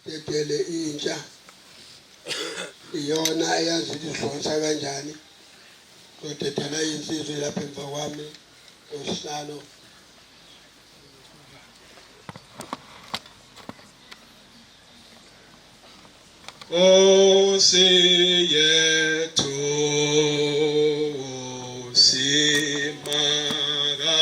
dedele intsha iyona eyazi izidlonsa kanjani kodedela insizwe lapha emva kwami osihlalo Osiyethu simaga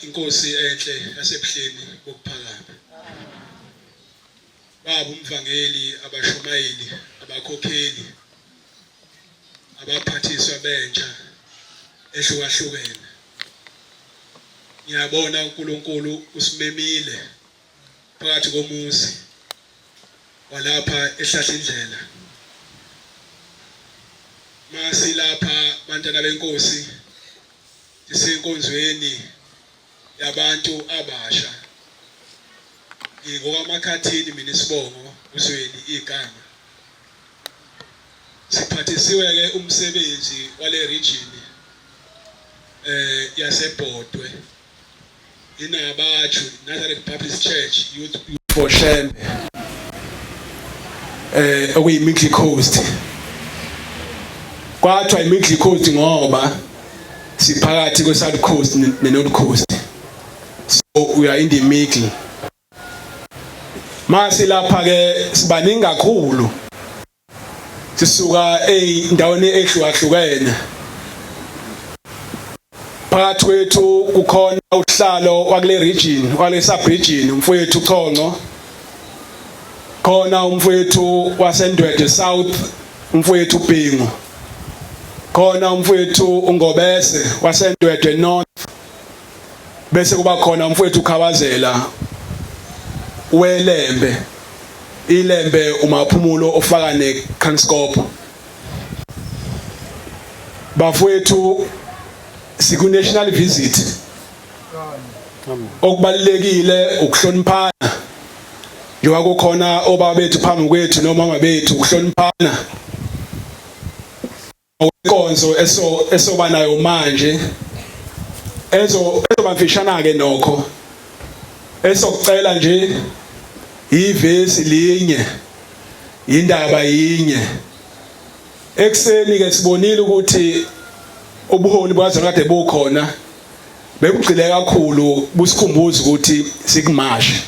inkosi enhle yasebuhleni bokuphakama. Baba umvangeli, abashumayeli, abakhokheli, abaphathiswa bentsha ehlukahlukene. Ngiyabona uNkulunkulu usimemile phakathi komuzi walapha eHlahlindlela. Masi lapha bantwana benkosi sisenkonzweni yabantu abasha. Ngokwamakhathini mina isibongo uzweni igama. Siphathisiwe ke umsebenzi wale region yaseBhodwe. NABACHU, Nazareth Baptist Church Youth for Shembe. Okuyi-Middle Coast. Kwathiwa i-Middle Coast ngoba siphakathi kwe-South Coast ne-North Coast. So we are in the middle. Masi lapha ke sibaningi kakhulu. Sisuka endaweni ehlukahlukene. Phakathi kwethu kukhona uhlalo wakule region, wale sub-region, umfowethu Chongo. Khona umfowethu waseNdwedwe South, umfowethu Bhingu. Khona umfowethu uNgobese waseNdwedwe North. Bese kuba khona umfowethu Khawazela weLembe. iLembe umaphumulo ofaka neKhanskopo. Bafowethu siku national visit. Okubalekile ukuhloniphana. Njengoba kukhona obaba bethu phambi kwethu nomama bethu ukuhloniphana. Inkonzo esoba nayo manje ezobamfishana ke nokho esokucela nje ivesi linye indaba yinye. Ekseni ke sibonile ukuthi ubuholi bwazona kade bukhona bekugcile kakhulu busikhumbuza ukuthi sikumashe.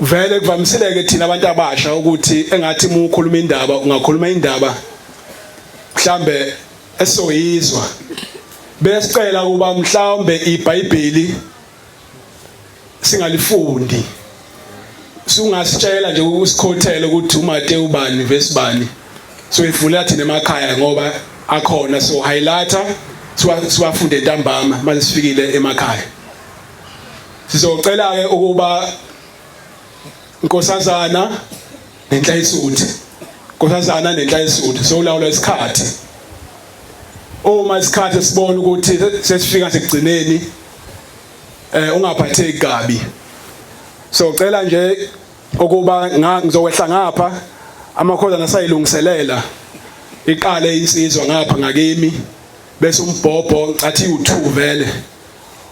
Vele kuvamiseleke thina abantu abasha ukuthi engathi ukukhuluma indaba ungakhuluma indaba mhlambe esoyizwa besicela kuba mhlawumbe iBhayibheli singalifundi sungasitshela nje ukusikhothela ukuthi uMateyu bani verse bani so ivulela thina emakhaya ngoba akhona so highlighter siwafunde ntambama mase sifikile emakhaya. Sizocela ke ukuba Nkosazana nenhlayisuthi. Nkosazana nenhlayisuthi so ulawula isikhathi. Uma isikhathi sibona ukuthi sesifika sekugcineni ungaphatheki kabi. So ucela nje ukuba ngizokwehla ngapha amakhosana sayilungiselela iqale insizwa ngapha ngakimi bese umbhobho athi u2 vele.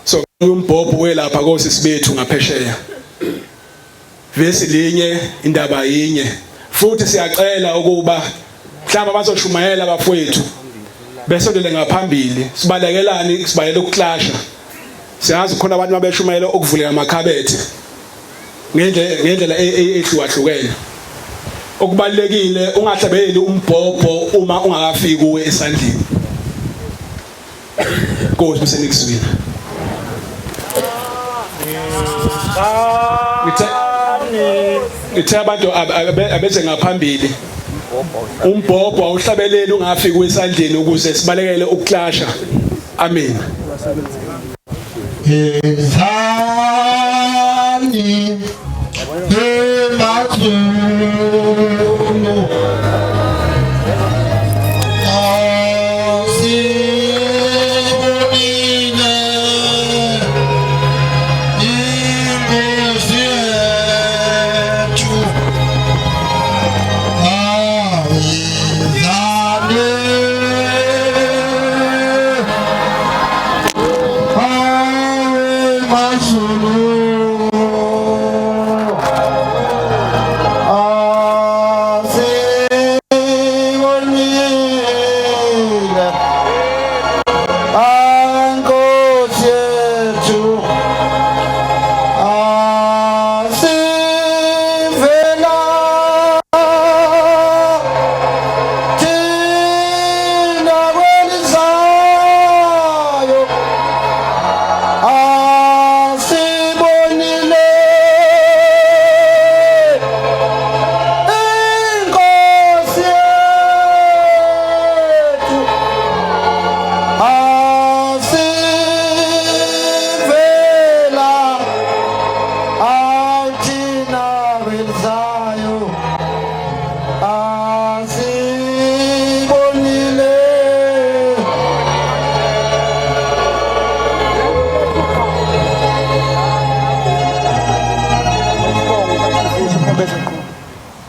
So umbhobho welapha kosisi bethu ngaphesheya. Vesi linye indaba yinye. Futhi siyacela ukuba mhlawumbe bazoshumayela abafowethu besondele ngaphambili sibalekelani sibayele ukuclasha. Siyazi khona abantu mabeshumayela ukuvuleka amakhabethe ngendlela ehlukahlukene. Okubalekile ungahlabeli umbhobho uma ungakafiki kuwe esandleni. Nkosi msenikuzwini. Ngithe abantu abeze ngaphambili umbhobho awuhlabeleli ungafiki kuwe esandleni ukuze sibalekele ukuclasha. Amen. Zani NABACHU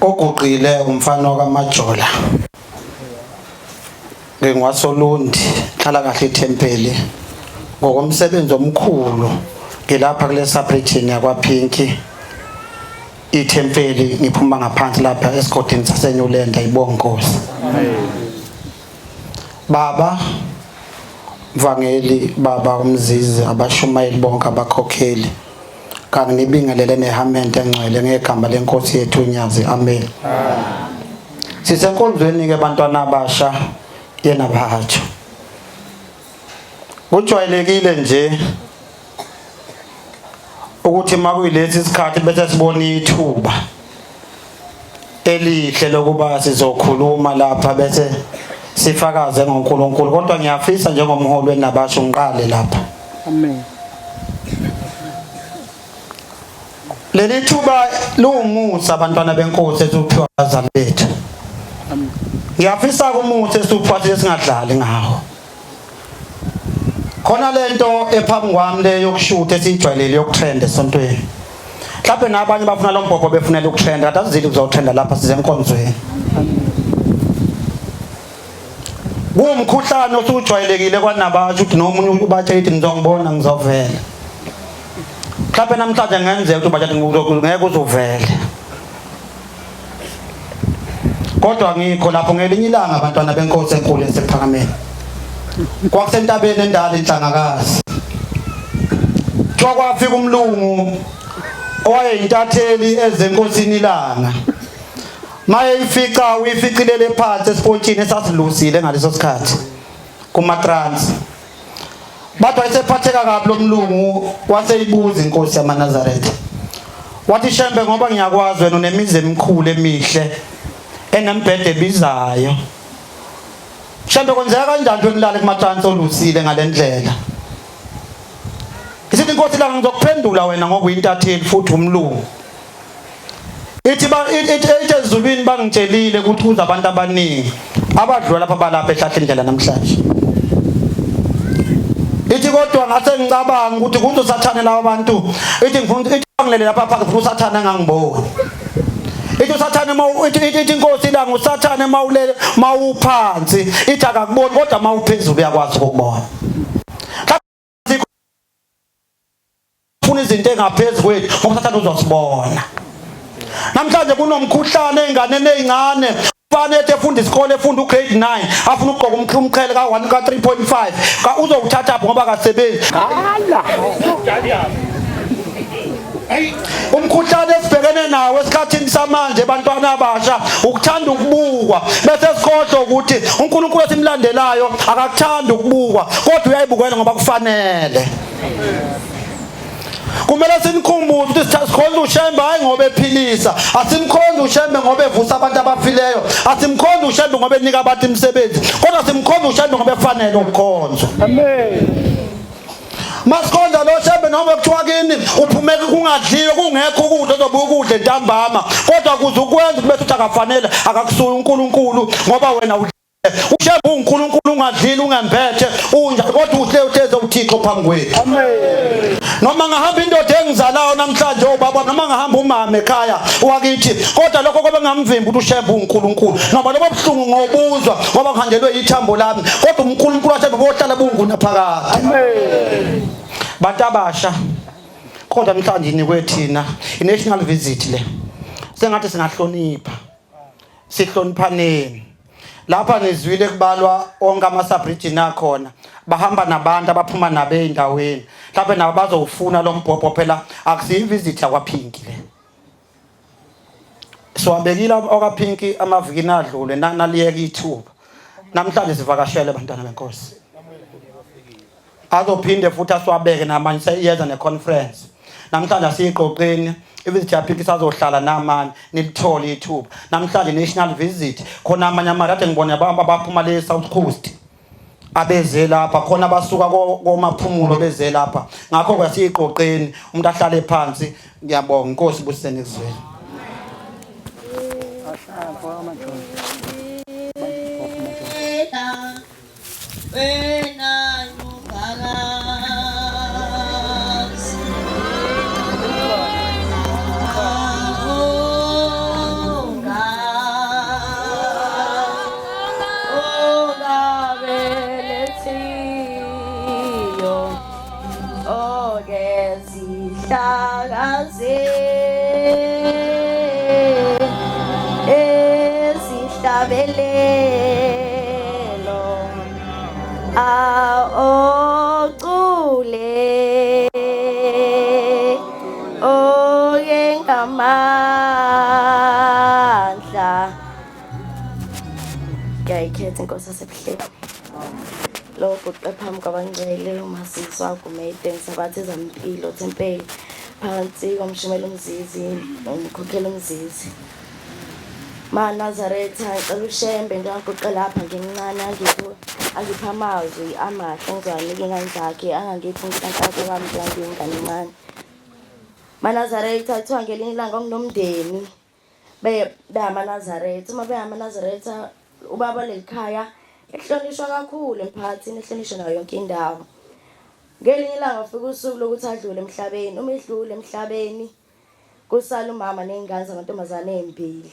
oguqile umfana kaMajola ngingwasolundi hlala kahle ithempeli ngokomsebenzi omkhulu ngilapha kule subregion yakwaPinki ithempeli ngiphuma ngaphansi lapha esigodini saseNewland ayibonga Nkosi. Baba Mvangeli baba umzizi abashumayeli bonke abakhokheli kanti nibingelele nehamente engcwele ngegama lenkosi yethu uNyazi. Amen. Sisenkonzweni ke bantwana abasha yeNABACHU. Kujwayelekile nje ukuthi makuyilesi isikhathi bese sibona ithuba elihle lokuba sizokhuluma lapha bese sifakaze ngoNkulunkulu, kodwa ngiyafisa njengomholi weNABACHU ngiqale lapha. Amen. Leli thuba lungumusa abantwana benkosi esuphiwa abazali bethu. Amen. Ngiyafisa ukumusa esuphiwa singadlali ngawo. Khona lento ephambi kwami le yokushutha esijwayelele yokutrend esontweni. Mhlawumbe nabanye bafuna lo mbhobho befunela ukutrend, kade azizile kuzotrenda lapha sizenkonzweni. Umkhuhlane osujwayelekile kwaNABACHU uthi nomunye ubatshela ngizongibona ngizovela. Mhlawumbe namhlanje ngenzeka ukuthi ubatshela ngeke uzovele. Kodwa ngikho lapho ngelinye ilanga abantwana benkosi enkulu esephakameni. Kwakusentabeni endala inhlangakazi. Kwafika umlungu owayeyintatheli ezenkosini ilanga. Maye ifica uyificilele phansi esipotshini esasilusile ngaleso sikhathi kumatrans. Bathi wayesephatheka kabi lo mlungu waseyibuza inkosi yamaNazaretha. Wathi Shembe ngoba ngiyakwazi wena unemizi emikhulu emihle enembhede ebizayo. Mhlambe kwenzeka kanjani ukulala kumatransi olusile ngalendlela? Isithi inkosi la ngizokuphendula wena ngoba uyintatheli futhi umlungu. Ithi ezulwini bangitshelile ukuthi kuza abantu abaningi abadlula lapha balapha ehlahlindlela namhlanje. Ithi kodwa ngase ngicabanga ukuthi kuzosathane laba bantu. Ithi ngilele lapha phakathi futhi usathane angangiboni. Ithi usathane ithi inkosi la ngusathane mawulele mawuphansi ithi akakuboni kodwa mawuphezulu uyakwazi ukubona. Funa izinto engaphezulu kwethu ngoba usathane uzosibona. Namhlanje kunomkhuhlane einganeni ezincane fanele efunda isikole efunda ugrade 9 afuna ukugqoka umqhele ka1 ka 3.5 ka uzowuthatha ngoba akasebenzi. Hala. Umkhuhlane esibhekene nawo esikhathini samanje bantwana abasha ukuthanda ukubukwa bese sikhohlwa ukuthi uNkulunkulu esimlandelayo akakuthanda ukubukwa kodwa uyayibukela ngoba kufanele. Kumele sinikhumbuze ukuthi sikhonza uShembe hayi ngoba ephilisa, asimkhonza uShembe ngoba evusa abantu abafileyo, asimkhonza uShembe ngoba enika abantu imisebenzi, kodwa simkhonza uShembe ngoba efanele ukukhonzwa. Amen. Masikhonza lo Shembe noma kuthiwa kini uphumeka kungadliwe kungekho ukudla ozobuya ukudla entambama, kodwa kuze ukwenza bese uthi akafanele akakusuya uNkulunkulu ngoba wena uShembe uNkulunkulu ungadlili ungemphethe unja kodwa uhle utheze uThixo phambi kwethu. Amen. Noma ngahamba indoda engizalayo namhlanje obaba noma ngahamba umama ekhaya wakithi kodwa lokho kobe ngamvimbi ukuthi uShembe uNkulunkulu noma lobo buhlungu ngobuzwa ngoba ngihanjelwe ithambo lami kodwa uNkulunkulu waShembe bohlala bunguna phakathi. Amen. Bantu abasha kodwa namhlanje nikwethina i-national visit le sengathi singahlonipha sihloniphaneni. Lapha nizwile kubalwa onke ama-sub-region akhona bahamba nabantu abaphuma nabe ey'ndaweni mhlawumbe nabo bazowufuna lo mbhobho phela akusiyo ivisit yakwaPhinki le. Siwabekile okwaPhinki amavikini adlule naliyeka ithuba namhlanje sivakashele bantwana benkosi azophinde futhi asiwabeke namanje seyiyeza neconference namhlanje asiyiqoqeni ivisit yaPhinki sazohlala namanye nilithole ithuba namhlanje national visit khona amanye amarade ngibona abaphuma le South Coast abeze lapha khona basuka komaphumulo beze lapha ngakho kwasiyiqoqeni umuntu ahlale phansi. Ngiyabonga inkosi busisene kuzwela. Inkosi yasebuhleni lokho phambi kwabangcwele uMasisi wagumede ngisabathi ezampilo tempeli phansi komshumela umzizi umkhokhela umzizi Nazaretha ngicela uShembe njengagoqe lapha ngimncane angipha amazwi amahle ngizwanike ngandakhe angangiphi ngikantatho kwami ngingane encane. Nazaretha kuthiwa ngelinye ilanga nginomndeni Nazaretha uma Nazaretha ubaba lelikhaya ehlonishwa kakhulu emphakathini ehlonishwa nayo yonke indawo. Ngelinye ilanga ufika usuku lokuthi adlule emhlabeni. Uma edlule emhlabeni kusala umama nezingane zamantombazane ezimbili.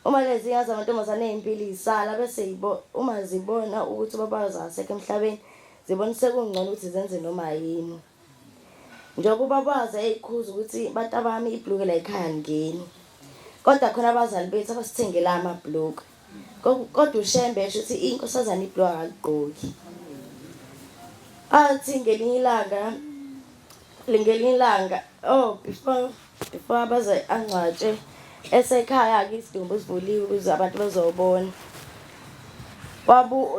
Uma lezi ngane zamantombazane ezimbili isala bese uma zibona ukuthi ubaba zasekho emhlabeni zibona sekungcono ukuthi zenze noma yini. Njengoba ubaba wazi eyikhuza ukuthi bantu abami ibhluke la ekhaya ngeni. Kodwa khona abazali bethu abasithengela amabhluke. Kodwa uShembe esho ukuthi inkosazana ibhluke akagqoki. Athi ngelinye ilanga before abaze angcwatshe esekhaya ke isidumbu sivuliwe ukuze abantu bazobona.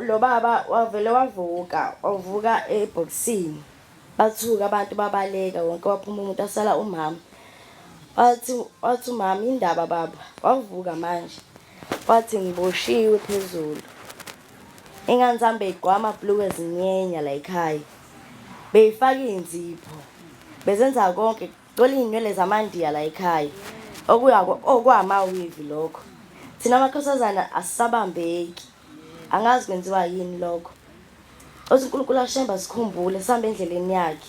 Lo baba wavele wavuka eboxini. Bathuka abantu babaleka wonke waphuma umuntu asala umama. Wathi umama indaba baba wavuka manje. wathi ngiboshiwe phezulu. Ingane zami beyigqwama blue ezinyenya la ekhaya. Beyifaka inzipho. Bezenza konke, kolinywele zamandiya la ekhaya. Okwamawivi lokho. Thina amakhosazana asisabambeki. Angazi kwenziwa yini lokho. uNkulunkulu ashemba sikhumbule sihamba endleleni yakhe.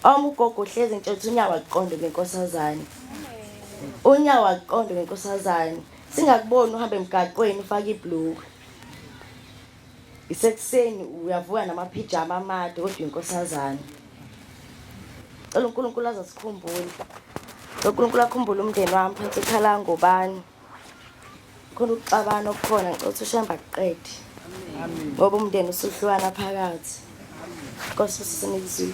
Ugogo uhlezi ntshothi unyawo aqonde ngenkosazane. Unyawo aqonde ngenkosazane. Singakuboni uhamba emgaqweni ufaka ibhlukwe. Isekuseni uyavuka namapijama amade kodwa inkosazane. Cela uNkulunkulu azasikhumbule. uNkulunkulu akhumbule umndeni wami phansi ekhala ngobani. Khona ukuxabana okukhona ngicela ushemba aqede. Ngoba umndeni usuhlwana phakathi. Nkosi sisinizwe.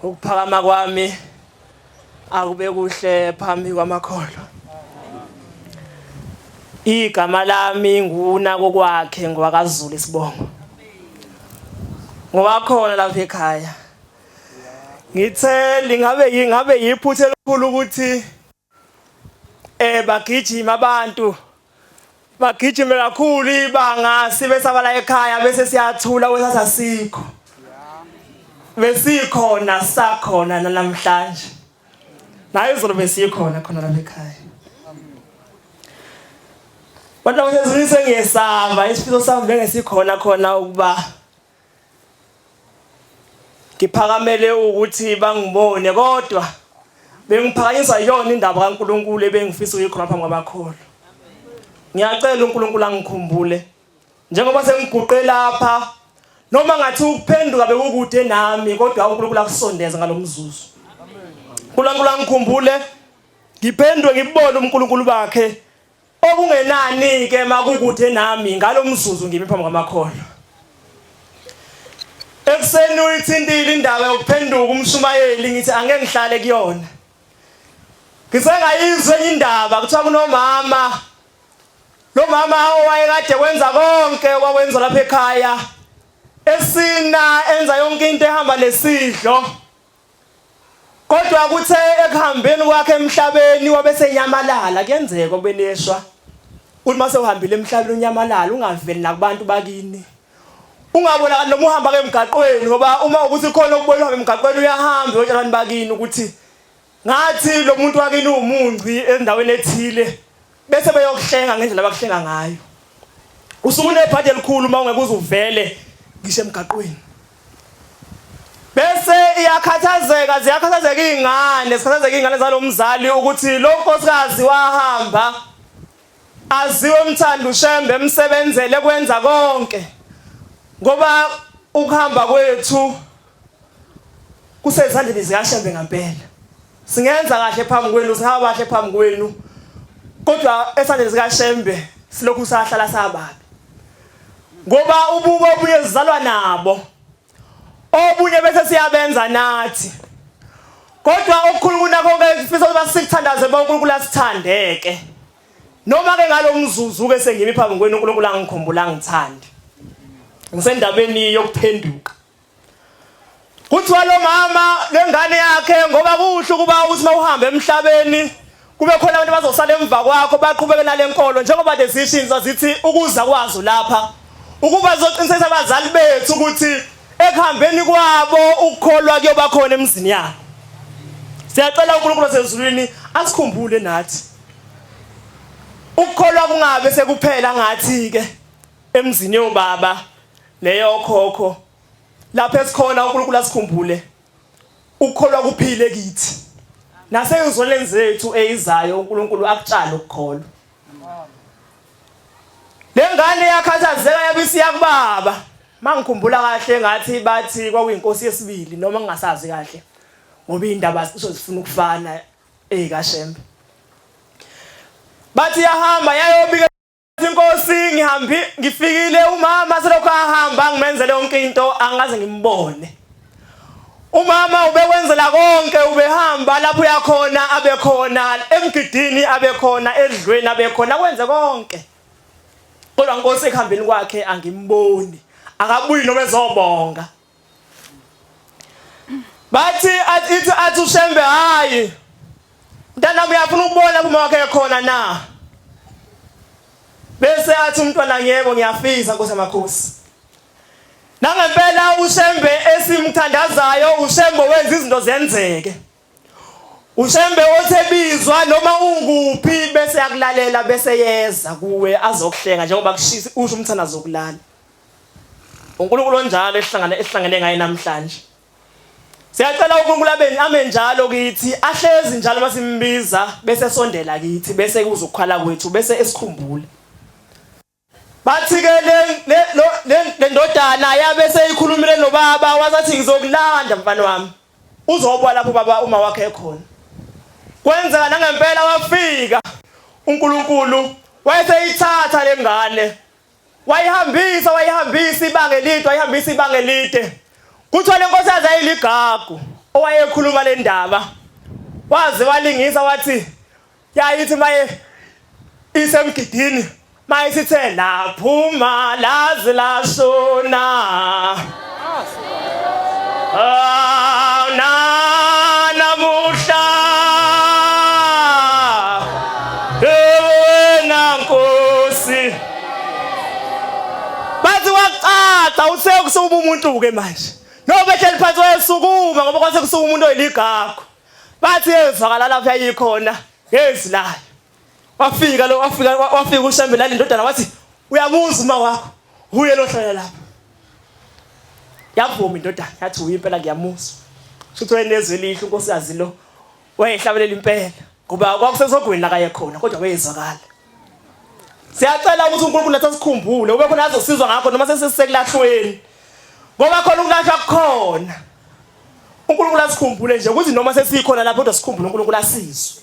Ukuphakama kwami akube kuhle phambi kwamakholwa. Igama lami ngunako kwakhe ngwakaZulu isibongo. Ngowakhona lapha ekhaya. Ngithe lingabe yiphuthe elikhulu ukuthi bagijima abantu. Bagijime kakhulu ibanga sibe sabala ekhaya bese siyathula wesasasikho. Besikhona sakhona namhlanje. Nayo izolo besikhona khona lapha ekhaya. Kodwa ngisezwise ngiyesaba isifiso sami bengesikhona khona ukuba ngiphakamele ukuthi bangibone kodwa bengiphakanyiswa yona indaba kaNkulunkulu ebengifisa ukuyikhona phambi kwabakholo. Ngiyacela uNkulunkulu angikhumbule njengoba sengiguqe lapha noma ngathi ukuphenduka bekukude nami kodwa uNkulunkulu akusondeza ngalomzuzu. uNkulunkulu angikhumbule ngiphendwe ngibone uNkulunkulu bakhe okungenani ke makukude nami ngalomzuzu ngimi phambi kwamakholwa. Ekseni uyithindile indaba yokuphenduka umshumayeli ngithi angeke ngihlale kuyona. Ngisengayizwe indaba kuthiwa kunomama. Lo mama owayekade wenza konke okwenza lapha ekhaya. Esina enza yonke into ehamba nesidlo. Kodwa kuthe ekuhambeni kwakhe emhlabeni wabesenyamalala kuyenzeka kubeneshwa. Uthi mase uhambile emhlabeni unyamalala ungaveli nakubantu bakini. Ungabona noma uhamba ke emgaqweni ngoba uma ukuthi khona ukubona emgaqweni uyahamba uyotshela abantu bakini ukuthi ngathi lo muntu wakini umunci endaweni ethile bese beyokuhlenga ngendlela abakuhlenga ngayo. Usuku nephathi elikhulu uma ungeke uzuvele ngisho emgaqweni. Bese ziyakhathazeka izingane zalomzali ukuthi lo nkosikazi wahamba aziwe umthando ushembe emsebenzele kwenza konke. Ngoba ukuhamba kwethu kusezandleni zikashembe ngempela. Singenza kahle phambi kwenu, sihamba kahle phambi kwenu. Kodwa esandleni zikashembe silokhu sahlala sababi. ngoba ubuko obuye zizalwa nabo obunye bese siyabenza nathi kodwa okukhulu kunakho-ke sifisa ukuba sikuthandaze bonke uNkulunkulu asithandeke noma-ke ngalomzuzu-ke sengimi phambi kwenu uNkulunkulu angikhumbula angithande ngisendabeni yokuphenduka kuthiwa lo mama lengane yakhe ngoba kuhle ukuba uthi mawuhamba emhlabeni kube khona abantu bazosala emva kwakho baqhubeke nalenkolo njengoba lesishintsha zithi ukuza kwazo lapha ukuba zoqinisekisa abazali bethu ukuthi ekuhambeni kwabo ukukholwa kuyoba khona emzini yabo. Siyacela uNkulunkulu wasezulwini asikhumbule nathi ukukholwa kungabe sekuphela ngathi ke emzini yobaba leyo khokho lapha esikhona uNkulunkulu asikhumbule ukukholwa kuphile kithi nasezolweni zethu eyizayo uNkulunkulu akutshala ukukholwa. Lengane yakhathazeka yabisiya kubaba mangikhumbula kahle ngathi bathi kwakuyinkosi yesibili noma ngingasazi kahle ngoba indaba zifuna ukufana kaShembe. Bathi yahamba yayobika inkosi ngifikile umama selokhu ahamba ngimenzele yonke into angaze ngimbone. Umama ubekwenzela konke ubehamba lapho uyakhona abekhona emgidini abekhona edlweni abekhona kwenze konke. Kodwa inkosi ekuhambeni kwakhe angimboni akabuyi noma ezobonga. Bathi athi uShembe hayi mntana uyafuna ukubona uma wakhe ekhona na bese athi umntwana yebo ngiyafisa Nkosi yamakhosi. Nangempela uShembe esimthandazayo uShembe wenza izinto zenzeke. uShembe othebizwa noma unguphi bese yakulalela bese yeza kuwe azokuhlenga njengoba kushisa usho umthana zokulala. uNkulunkulu onjalo ehlangane ngaye namhlanje. Siyacela uNkulunkulu ame njalo kithi ahlezi njalo masimbiza bese sondela kithi bese kuzukukhala kwethu bese esikhumbule. Bathi ke le ndodana yabese ikhulumile nobaba wazathi ngizokulanda mfana wami uzobwa lapho baba uma wakhe ekhona. Kwenzeka nangempela wafika uNkulunkulu wayeseyithatha lengane wayihambisa ibanga elide kuthiwa lenkosi azayiligagu owayekhuluma le ndaba waze walingisa wathi yayithi maye isemgidini maye sithe laphuma lazi lashona namuhla wena Nkosi bathi waqaqa usekusuba umuntu ke manje nobe ehleli phansi wayesukuma ngoba kwase kusuka umuntu oyiligagu. Bathi ezwakala lapha yayikhona ngezilayo wafika uShembe la indodana wathi uyamuza uma wakho uye lohlala lapha. Yavuma indodana yathi uyimpela ngiyamuza futhi wenezwe lihle unkosikazi lo wayehlabelela impela ngoba kwakusesogwini la kaye khona kodwa wayezwakala. Siyacela ukuthi uNkulunkulu nathi asikhumbule ube khona azosizwa ngakho noma sesisekulahlweni ngoba khona ukulahla kukhona. uNkulunkulu asikhumbule nje ukuthi noma sesikhona lapho kodwa sikhumbule uNkulunkulu asizwe.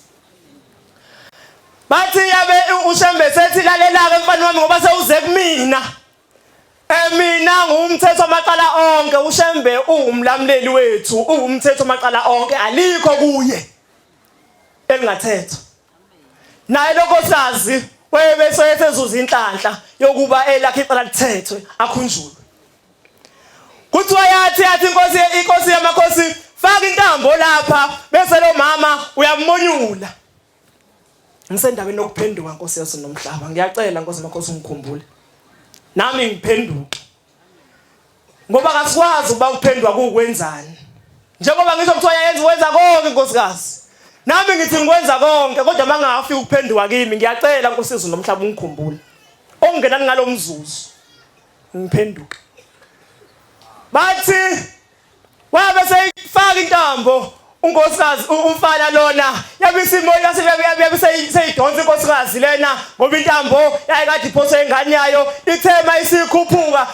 Bathi yabe uShembe sethi lalela-ke mfana wami ngoba sewuze kumina mina ngumthetho wamaqala onke. uShembe ungumlamleli wethu ungumthetho wamaqala onke alikho kuye elingathethwa naye lokhosazi webese esezuza inhlanhla yokuba elakhe icala lithethwe akhunjulwe. Kuthiwa yathi inkosi yamakhosi faka intambo lapha bese lo mama uyamonyula. Ngisendabeni yokuphenduka Nkosi yethu nomhlaba ngiyacela Nkosi yamakhosi ungikhumbule nami ngiphenduke ngoba kasikwazi ukuba ukuphendwa kukwenzani njengoba ngisho kuthiwa wenza konke nkosikazi nami ngithi ngikwenza konke kodwa mangafika ukuphenduka kimi ngiyacela Nkosi yethu nomhlaba ungikhumbule ongenani ngalomzuzu ngiphenduke. Bathi wabe seyifaka intambo unkosikazi umfana lona yabisimo yaseyidonsa inkosikazi lena ngoba intambo yayikade iphoswe ingane yayo ithema isikhuphuka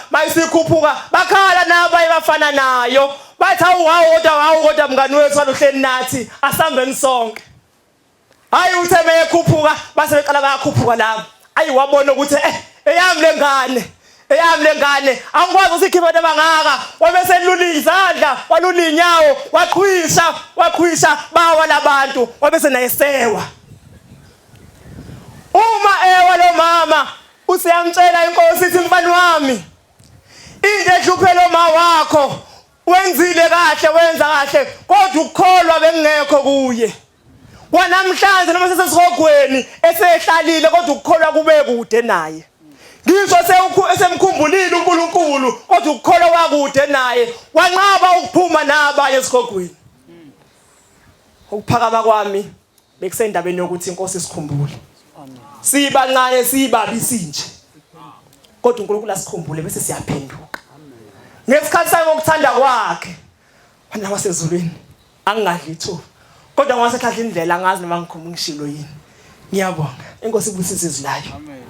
bakhala nabo bayibafana nayo bathi hawu kodwa mngani wethu waluhleni nathi asambeni sonke. Hayi utheme ekhuphuka base beqala bayakhuphuka lapho. Ayi wabona ukuthi eyami lengane eyami lengane angikwazi ukusikhipha abangaka wabeselula izandla walula inyawo waqhwisha bawa labantu wabesenayisewa uma ewa lo mama usiyamtshela inkosi ithi mfana wami into ehluphelo ma wakho wenzile kahle wenza kahle kodwa ukukholwa bengekho kuye wanamhlanje noma sesesihogweni esehlalile kodwa ukukholwa kube kude naye ngisho esemkhumbulile uNkulunkulu kodwa ukukholwa wakude naye wanqaba ukuphuma nabanye esihogweni ukuphakama kwami bekusendabeni yokuthi inkosi isikhumbule sibancane sibabi sinje kodwa uNkulunkulu asikhumbule bese siyaphenduka ngesikhathi sakhe ngokuthanda kwakhe wena wasezulwini angingadli ithuba kodwa ngase Hlahlindlela angazi noma ngikhuluma ngishilo yini ngiyabonga inkosi ibusise izilayo amen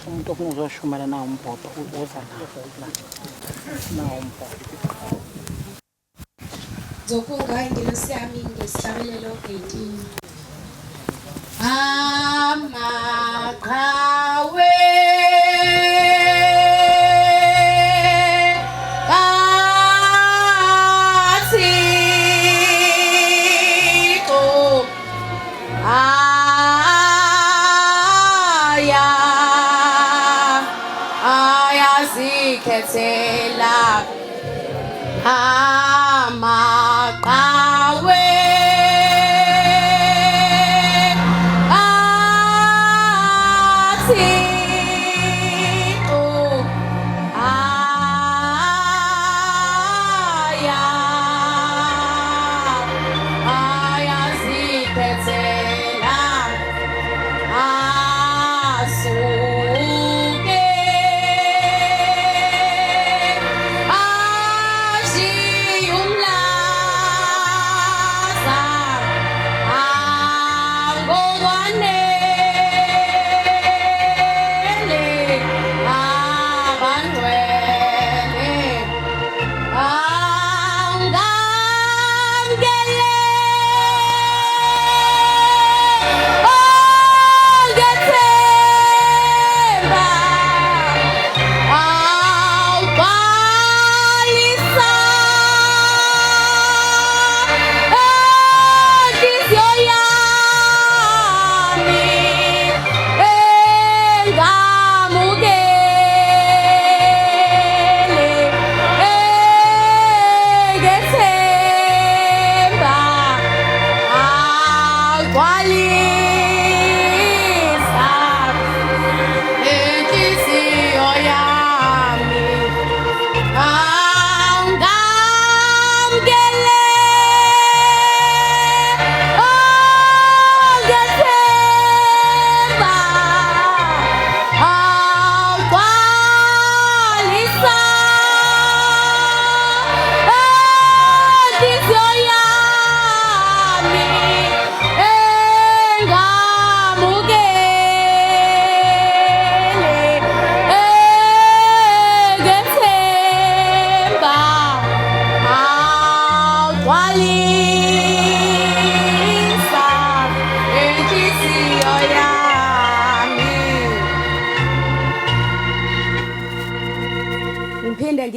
umuntu ofuna uzoshumela nawo umbhobho uza la nawo umbhobho zokuga ingelosi yami ngesihlabelelo 18 amaqhawe Ketela amaqhawe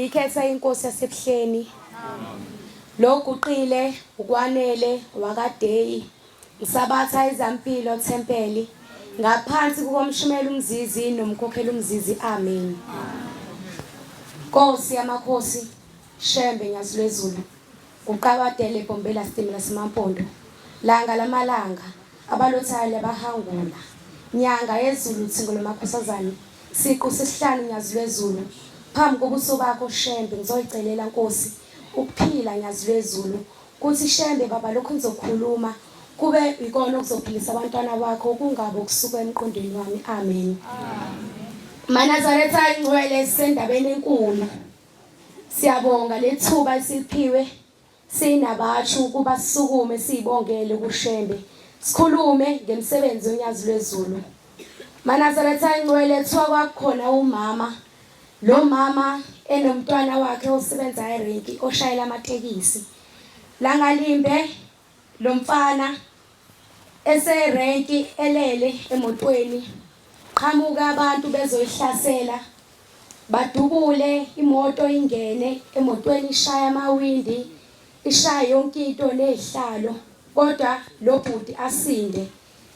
ngikhetha inkosi yasebuhleni loguqile ukwanele wakaDeyi isabatha izampilo tempeli ngaphansi kukomshumela umzizi nomkhokhela umzizi amen Nkosi yamakhosi Shembe nyazilwezulu uqabadele bombela stimela simampondo langa lamalanga abalothali abahangula nyanga yezulu thingolo makhosazana siqu sesihlanu nyazilwezulu phambi kobuso bakho Shembe ngizoyicelela Nkosi ukuphila nyazilwezulu kuthi Shembe baba lokho ngizokhuluma kube ikona okuzophilisa abantwana bakho kungabo kusuka emqondweni wami amen Manazaretha ingcwele sendabeni enkulu siyabonga lethuba esiphiwe sinabatshu kuba sisukume sibongele kuShembe sikhulume ngemsebenzi yonyazilwezulu Manazaretha ingcwele ethiwa kwakhona umama lo mama enomntwana wakhe osebenza erenki oshayela amatekisi langalimbe lo mfana eserenki elele emotweni qhamuka abantu bezoyihlasela badubule imoto ingene emotweni ishaya amawindi ishaya yonke into nezihlalo kodwa lo bhuti asinde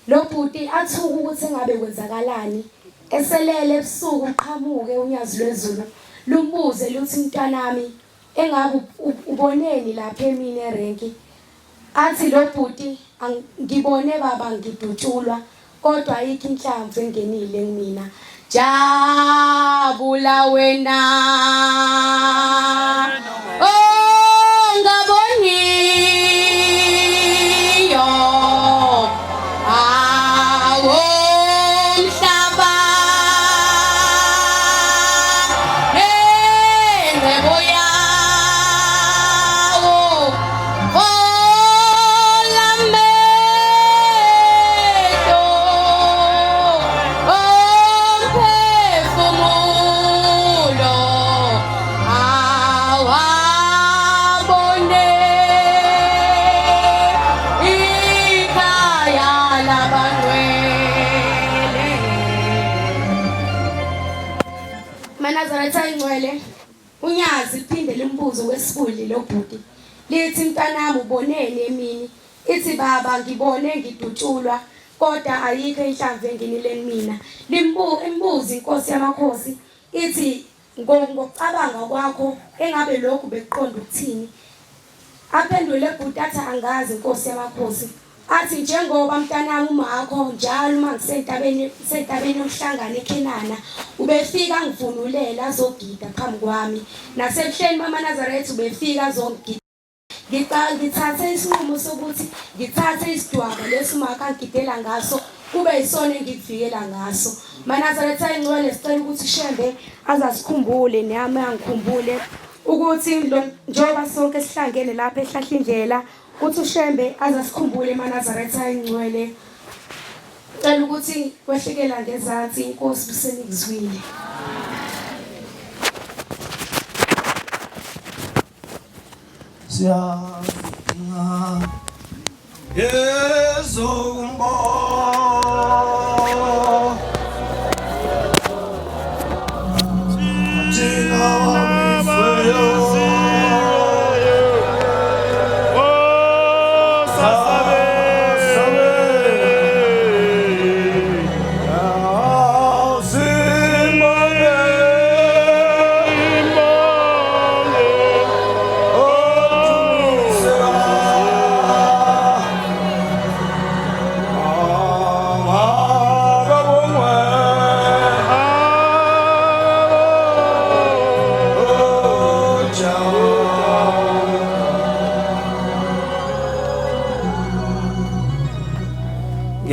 lo bhuti athuka ukuthi engabe kwenzakalani eselele ebusuku uqhamuke unyazi lwezulu lumbuze luthi mntanami engabe uboneni lapha emini erenki athi lo bhuti ngibone baba ngidutshulwa kodwa ayikho inhlamvu engenile kumina jabula wena oh ngaboniyo awo mhlaba ngebo yawo olamedo omphefumulo awabone ikhaya labangcwele Manazaretha ingcwele unyazi liphinde limbuzo kwesibuli lo bhuti lithi mntanami uboneni emini ithi baba ngibone ngidutshulwa kodwa ayikho inhlamvu engenile mina imbuzi inkosi yamakhosi ithi ngokucabanga kwakho engabe lokhu bekuqonda ukuthini aphendule bhuti athi angazi inkosi yamakhosi athi njengoba mntanami umakho njalo uma ngisentabeni yomhlangano eKenana ubefika ngivunulela azogida phambi kwami nasebuhleni bamaNazaretha ubefika azongida ngithathe isinqumo sokuthi ngithathe isidwaba lesumakha ngidela ngaso kube yisona engikuvikela ngaso maNazaretha ingcwele sicela ukuthi Shembe azasikhumbule nami angikhumbule ukuthi njengoba sonke sihlangene lapha eHlahlindlela uthi uShembe azasikhumbule maNazaretha ingcwele cela ukuthi wehlekela ngezansi inkosi busenikuzwile Siyabonga Yezombo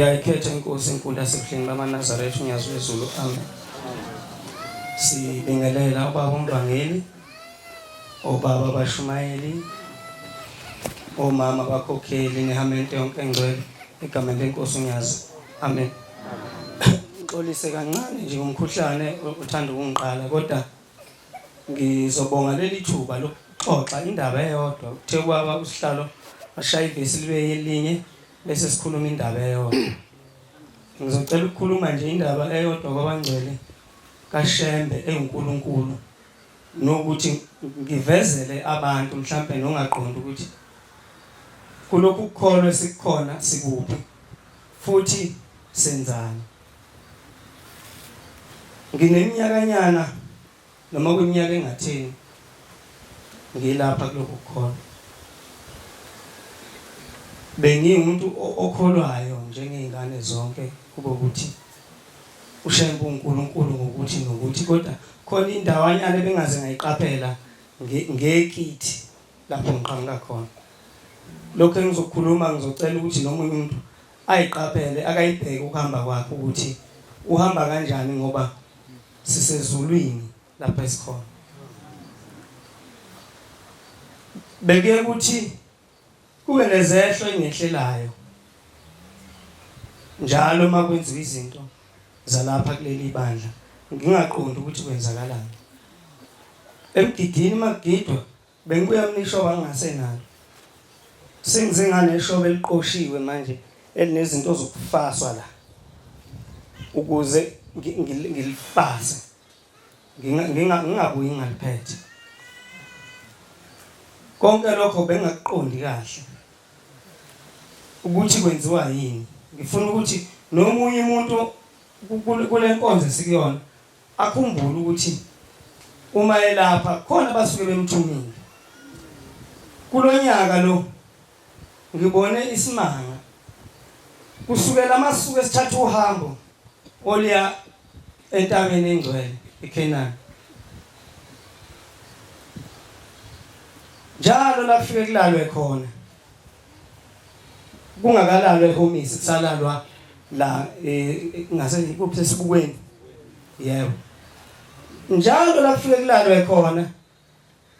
ngiyayikhetha inkosi enkulu yasebuhleni bamaNazaretha unyazi lwezulu amen sibingelela ubaba uMvangeli obaba abashumayeli omama bakhokheli nehamente yonke engcwele egameni lenkosi unyazi amen xolise kancane nje umkhuhlane uthanda ukungiqala kodwa ngizobonga leli thuba lokuxoxa indaba eyodwa uthe kwaba usihlalo ashaya ivesi libe elinye bese sikhuluma indaba eyodwa ngizocela ukukhuluma nje indaba eyodwa kwabangcwele kaShembe eNkulunkulu nokuthi ngivezele abantu mhlambe nongaqondi ukuthi kulokhu kukholo esikukhona sikuphi futhi senzani ngineminyakanyana noma kweminyaka engatheni ngilapha kulokhu kukholo bengiwumuntu okholwayo njengezingane zonke kube ukuthi uShembe uNkulunkulu ngokuthi nokuthi kodwa khona indawanyana bengaze ngayiqaphela ngekithi lapho ngiqhamuka khona lokho engizokhuluma ngizocela ukuthi noma umuntu ayiqaphele akayibheke ukuhamba kwakhe ukuthi uhamba kanjani ngoba sisezulwini lapha esikhona beke ukuthi kube nezehlo engehlelayo njalo uma kwenziwa izinto zalapha kuleli bandla ngingaqondi ukuthi kwenzakalani emgidini magidwa bengibuya mnisho wangasenalo sengize ngane eshobe eliqoshiwe manje elinezinto zokufaswa la ukuze ngilifase ngingabuyi ngaliphethe. Konke lokho bengakuqondi kahle ukuthi kwenziwa yini. Ngifuna ukuthi nomunye umuntu kule nkonzo esikuyona akhumbule ukuthi uma elapha khona basuke bemthumile. Kulonyaka lo ngibone isimanga kusukela amasuku esithatha uhambo oliya entabeni engcwele eKenani. Njalo lafike kulalwe khona kungakalalwe ehomisi kusalalwa la ngase kuphi esibukweni. Yebo, njalo lafike kulalwe khona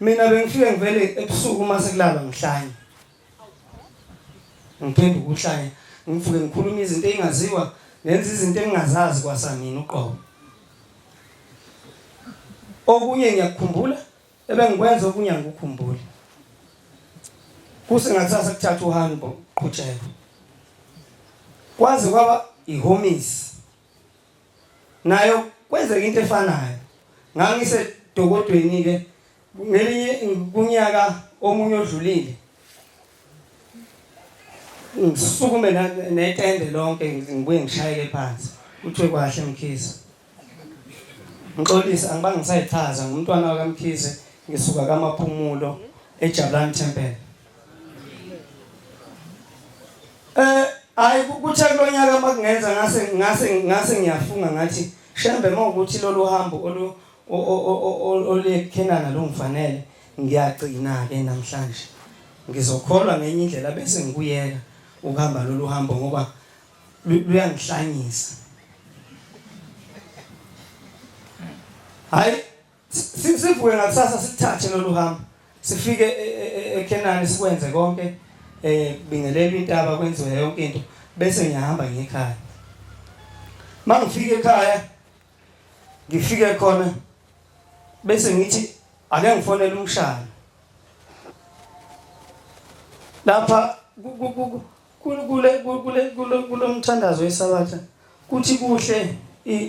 mina bengifike ngivele ebusuku mase kulalwa ngihlanye ngiphenduka ukuhlanya ngivuke ngikhuluma izinto engaziwa nenza izinto engingazazi kwasamina uqobo. Okunye ngiyakukhumbula ebengikwenza okunye ngikukhumbule. Kuse ngakusasa kuthatha uhambo qhutsheko kwaze kwaba ihomisi nayo kwenzeka into efanayo. Ngangisedokodweni ke ngelinye kunyaka omunye odlulile ngisukume netende lonke ngibuye ngishayele phansi kuthiwe kwahle Mkhize. Ngixolisa angibange ngisayichaza ngumntwana wakaMkhize ngisuka kaMaphumulo eJabulani Temple. Hayi kuthe kulonyaka makungenza ngase ngiyafunga ngathi shembe mawukuthi lolu hambo oleKenana lo ngifanele ngiyagcina ke namhlanje ngizokholwa ngenye indlela bese ngikuyeka ukuhamba lolu hambo ngoba luyangihlanyisa. Hayi sivuke ngakusasa sithathe lolu hambo sifike eKenani sikwenze konke bingelela intaba kwenziwe yonke into bese ngiyahamba ngekhaya. Mangifike ekhaya ngifike khona bese ngithi ake ngifonele umshana lapha kule mthandazo wesabatha kuthi kuhle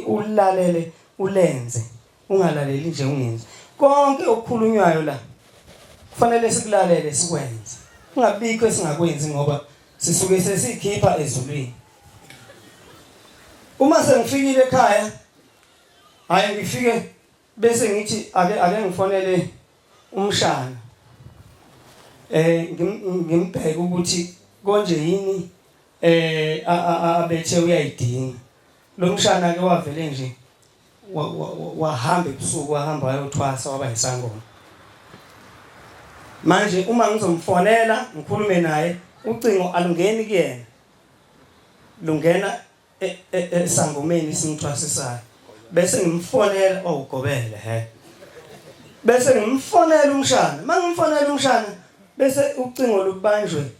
ulalele ulenze ungalaleli nje ungenzi konke okukhulunywayo la kufanele sikulalele sikwenze ungabikho esingakwenzi ngoba sisuke sesikhipha ezulwini. Uma sengifikile ekhaya hayi ngifike bese ngithi ake ngifonele umshana ngimbheke ukuthi konje yini abethe uyayidinga. Lo mshana ke wavele nje wahamba ebusuku wahamba wayothwasa waba yisangoma. Manje uma ngizomfonela ngikhulume naye ucingo alungeni kuyena lungena esangomeni simthwasisayo bese ngimfonela ugobele bese ngimfonela umshana mangimfonela umshana bese ucingo lubanjwe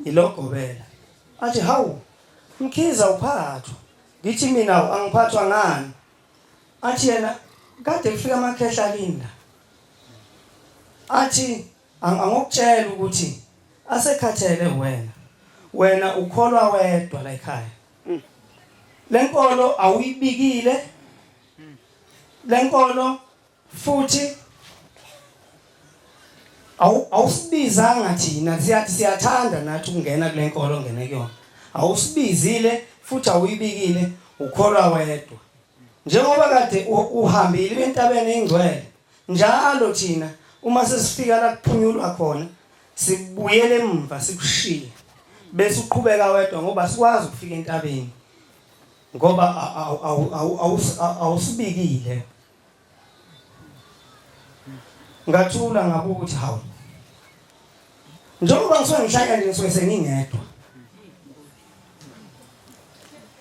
ilogobela athi hawu Mkhiza uphathwa. Ngithi mina angiphathwa ngani? Athi yena kade kufika amakhehla Hlahlindlela athi angokutshela ukuthi asekhathele wena ukholwa wedwa la ekhaya. Lenkolo awuyibikile. Lenkolo futhi awusibizanga thina siyathi siyathanda nathi ukungena kule nkolo ongene kuyona. Awusibizile futhi awuyibikile ukholwa wedwa. Njengoba kade uhambile entabeni engcwele njalo thina uma sesifika la kuphunyulwa khona sibuyele emva sikushiye bese uqhubeka wedwa ngoba sikwazi ukufika entabeni ngoba awusibikile. Ngathula ngabo ukuthi hawu njengoba ngisuke ngihlaya nje ngisuke sengingedwa.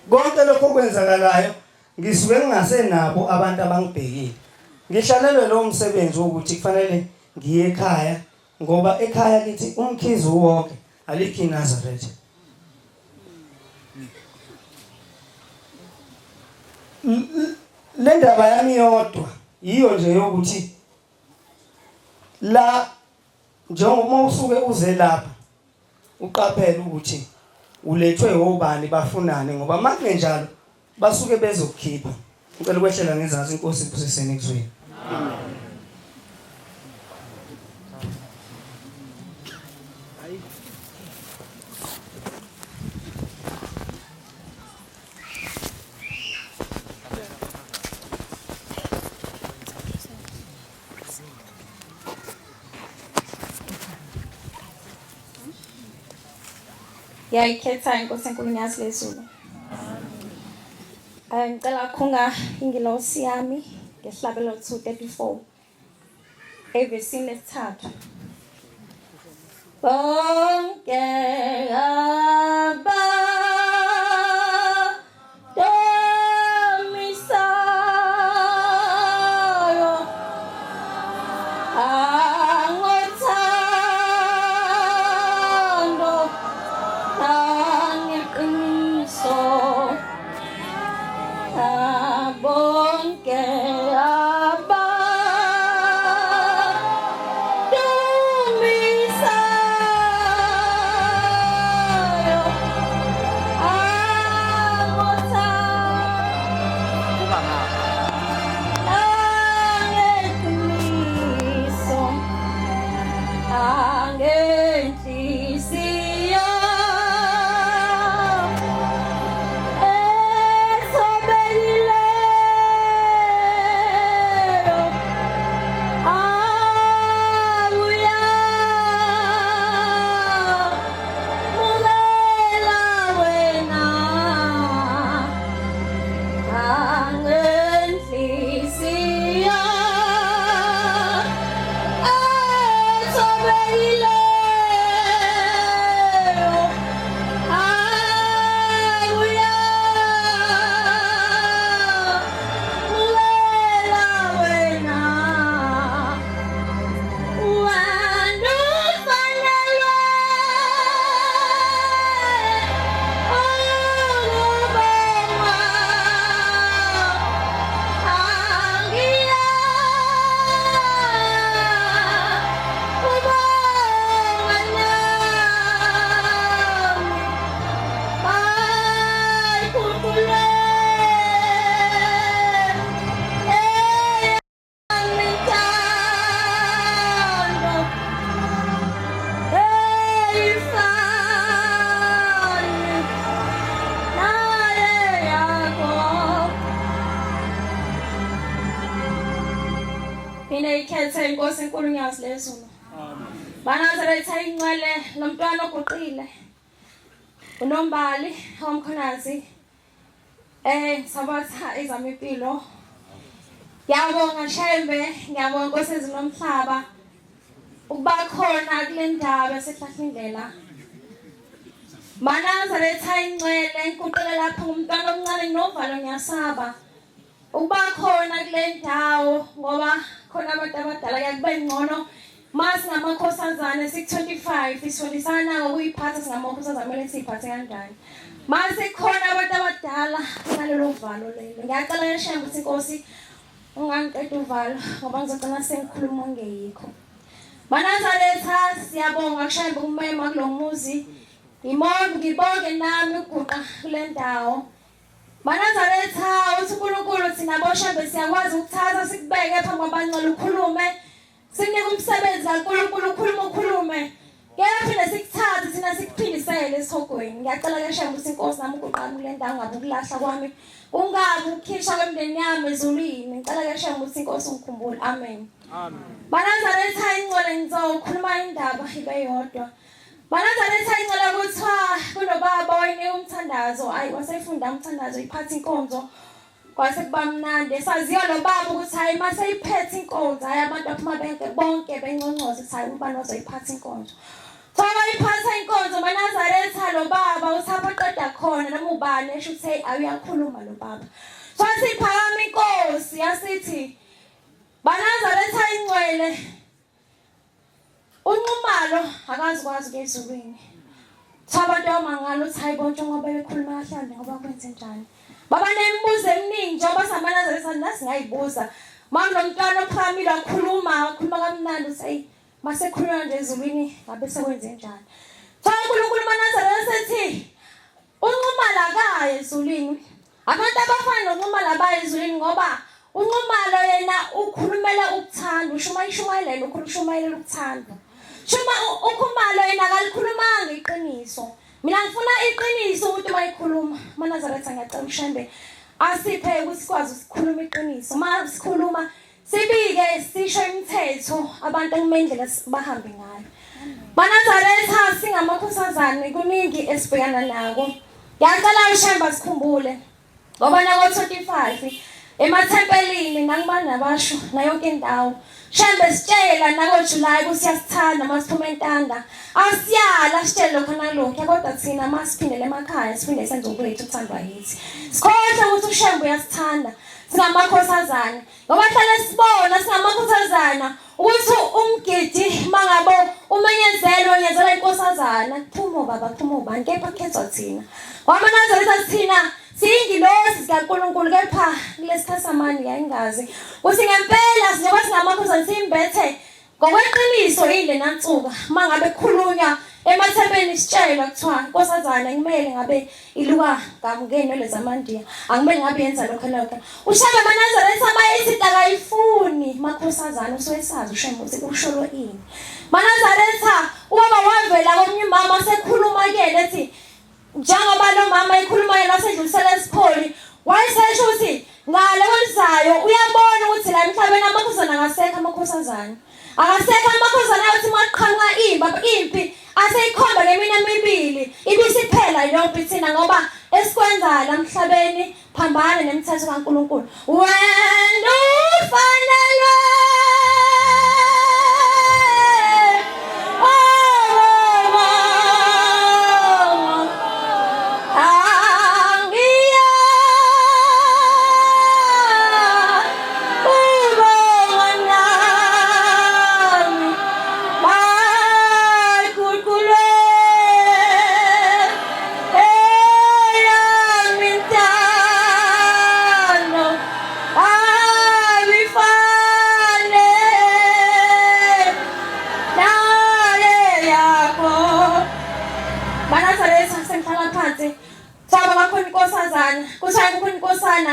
Konke lokho kwenzakalayo ngisuke ngingasenabo abantu abangibhekile. Ngihlalelwe lo msebenzi wokuthi kufanele ngiye ekhaya ngoba ekhaya lithi umkhizi wonke alikho iNazaretha. Le ndaba yami yodwa yiyo nje yokuthi la njengoba usuke uze lapha uqaphela ukuthi ulethwe obani bafunane ngoba makungenjalo basuke bezokukhipha. Ngicela ukwehlela ngezansi inkosi ibusiseni ekuzweni. Ngiyayikhetha inkosi enkulu yaseZulu. Ngicela khunga ingilosi yami ngesihlabelo 234 evesini lesithathu. Bonke inkosi enkulu yaseZulu. Banazaretha ingcwele nomntwana oguqile. Unombali omkhonazi. Sabatha ezami impilo. Ngiyabonga Shembe, ngiyabonga inkosi ezinomhlaba. Ukuba khona kule ndawo yaseHlahlindlela. Banazaretha ingcwele inkuqele lapha umntwana omncane novalo ngiyasaba. Ukuba khona kule ndawo ngoba khona abantu abadala yakube ngcono mas ngamakhosazana 625 isifundisana ngokuyiphatha singamakhosazana kumele siyiphathe kanjani. Mase khona abantu abadala ngalelo valo lelo. Ngiyacela Shembe ukuthi inkosi ungangiqeda uvalo ngoba ngizogcina sengikhuluma ngeyikho. Banazaretha siyabonga Shembe kumema kulomuzi. Ngibonge nami ukuguqa kule ndawo. Banazaretha uthi uNkulunkulu thina boShembe siyakwazi ukuthatha sikubeke phambi kwabanqala ukhulume. Sinike umsebenzi kaNkulunkulu ukhulume. Kepha nesikuthatha thina sikuphindisele esihogweni. Ngiyacela ke Shembe ukuthi inkosi nami uguqami kule ndawo ngabe ukulahla kwami. Ungabe ukhishwa kwemndeni yami ezulwini. Ngicela ke Shembe ukuthi inkosi ungikhumbule. Amen. Amen. Banazaretha ingcole ngizokhuluma indaba ibe yodwa. Banazaretha ingcela kuthiwa kunobaba wayine umthandazo ayi wasefunda umthandazo iphatha inkonzo kwase kuba mnandi saziyo lo baba ukuthi hayi mase iphethe inkonzo hayi abantu aphuma bonke bengcongcoza ukuthi hayi ubani ozoyiphatha inkonzo Thoba iphatha inkonzo Banazaretha lo baba uthapha qeda khona noma ubani esho ukuthi awuyakhuluma lo baba sathi phakama inkosi yasithi Banazaretha ingcwele Unqumalo akazikwazi ngezulwini. Abantu abamangala uthi hayi bonke ngoba bekhuluma kahle ngoba kwenze njani. Baba nemibuzo eminingi njengoba saManazaretha nasingayibuza. Mama nomntwana ophamile wakhuluma kamnandi uthi mase khuluma nje ezulwini ngabe sekwenze njani. UNkulunkulu Banazaretha ethi unqumala akaye ezulwini. Abantu abafana noNcumalo abaye ezulwini ngoba uNcumalo yena ukhulumela ukuthanda, ushumayela ukhulumayela ukuthanda. Shuma uNcumalo yena akalikhulumanga iqiniso. Mina ngifuna iqiniso ukuthi mayikhuluma. Manazaretha ngiyacela uShembe asiphe ukuthi sikwazi ukukhuluma iqiniso. Uma sikhuluma sibike sisho imithetho abantu ekumendlela bahambe ngayo. Manazaretha singamakhosazane kuningi esibhekana nako. Ngiyacela uShembe sikhumbule ngoba nako 25 emathempelini nakuba NABACHU na yonke indawo. Shembe sitshela nako July kusiyasithanda masiphume entanda. Asiyala sitshele lokho nalokho kodwa thina masiphindele emakhaya siphinde senze ukwethu uthandwa yithi. Sikhohle ukuthi uShembe uyasithanda. Singamakhosazana. Ngoba hlale sibona singamakhosazana ukuthi umgidi mangabo umenyezela inkosazana. Phuma baba phuma ubani kepha khethwa thina. Wamanazaretha thina siyingilosi zikaNkulunkulu kepha kulesithasamani yayingazi ukuthi ngempela sinjengoba singamakhosazana simbethe ngokweqiniso yile nansuka mangabe khulunywa emathempelini sitshelwa kuthiwa inkosazana ngimele ngabe iluka ngamngeni lezamandiya angimele ngabe yenza lokho. Ushaka manazaretha mayithi akayifuni makhosazana usoyesazi uShembe ukuthi usholo ini. Manazaretha ubaba wavela komnye umama sekhuluma kuyena ethi njengoba lo mama ikhuluma yena sedlulisela esipholi wayesesho ukuthi ngale kwelizayo uyabona ukuthi la emhlabeni amakhosazana akasekho amakhosazana ayothi maqhanqa impi aseyikhomba ngemina emibili ibisiphela yonke thina ngoba esikwenza la emhlabeni phambana nemithetho kaNkulunkulu wena ufanelwe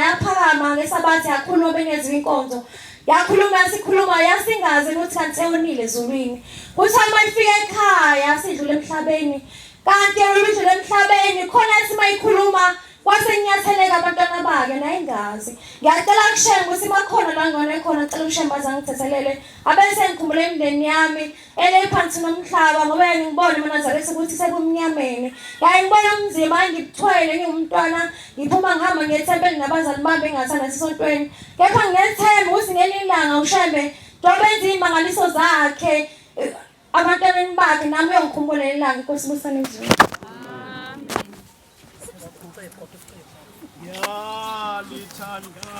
yaphakama ngesabathi yakhuluma bengeziwe inkonzo yakhuluma yasikhuluma yasingaze ukuthi kanti seyonile ezulwini kuthi mayifika ekhaya sidlule emhlabeni kanti yoludlule emhlabeni khona yathi mayikhuluma kwasenyatheleka abantwana bakhe nayingazi. Ngiyacela kuShembe ukuthi makhona la ngone khona cela uShembe azangithethelele abese ngikhumbule imndeni yami elephansi nomhlaba ngoba ngibone manazaretha ukuthi sebumnyameni. Ngiyayibona umzima ngikuthwele ngingumntwana ngiphuma ngihamba ngiyethempeli nabazali bami engathanda sisontweni kepha ngiyethemba ukuthi ngelinye ilanga uShembe dobenza imangaliso zakhe abantwaneni bakhe nami uyongikhumbula ilanga inkosi busana izwi. Ya lithanda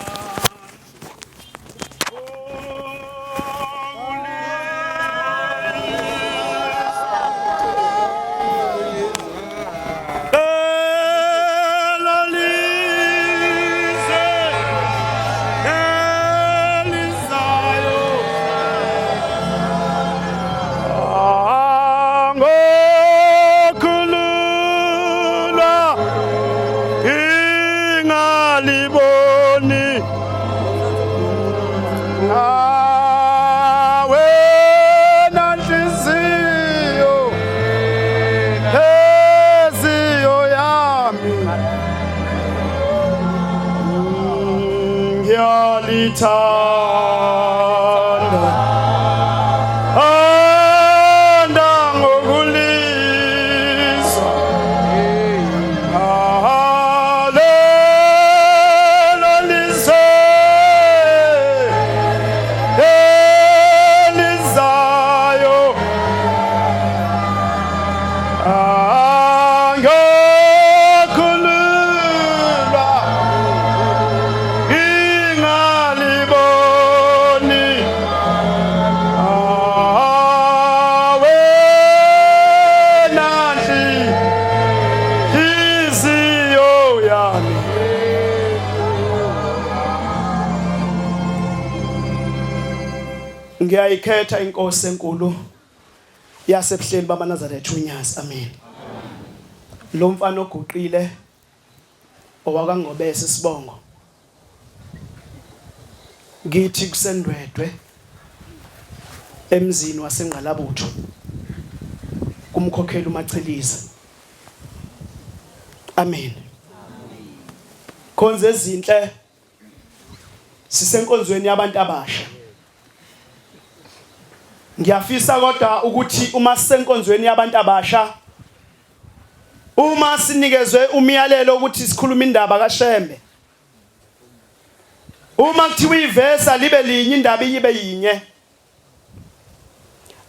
ngiyayikhetha inkosi enkulu yasebuhleli bamaNazaretha uNyasa. Amen. lo mfana oguqile owakangobese Sibongo ngithi kusendwedwe emzini waseNgqalabutho kumkhokhela uMachiliza. Amen. Khonze izinhle sisenkonzweni yabantu abasha. Ngiyafisa kodwa ukuthi uma sisenkonzweni yabantu abasha, uma sinikezwe umyalelo ukuthi sikhuluma indaba kaShembe, uma kuthiwa ivesa libe linye indaba ibe yinye,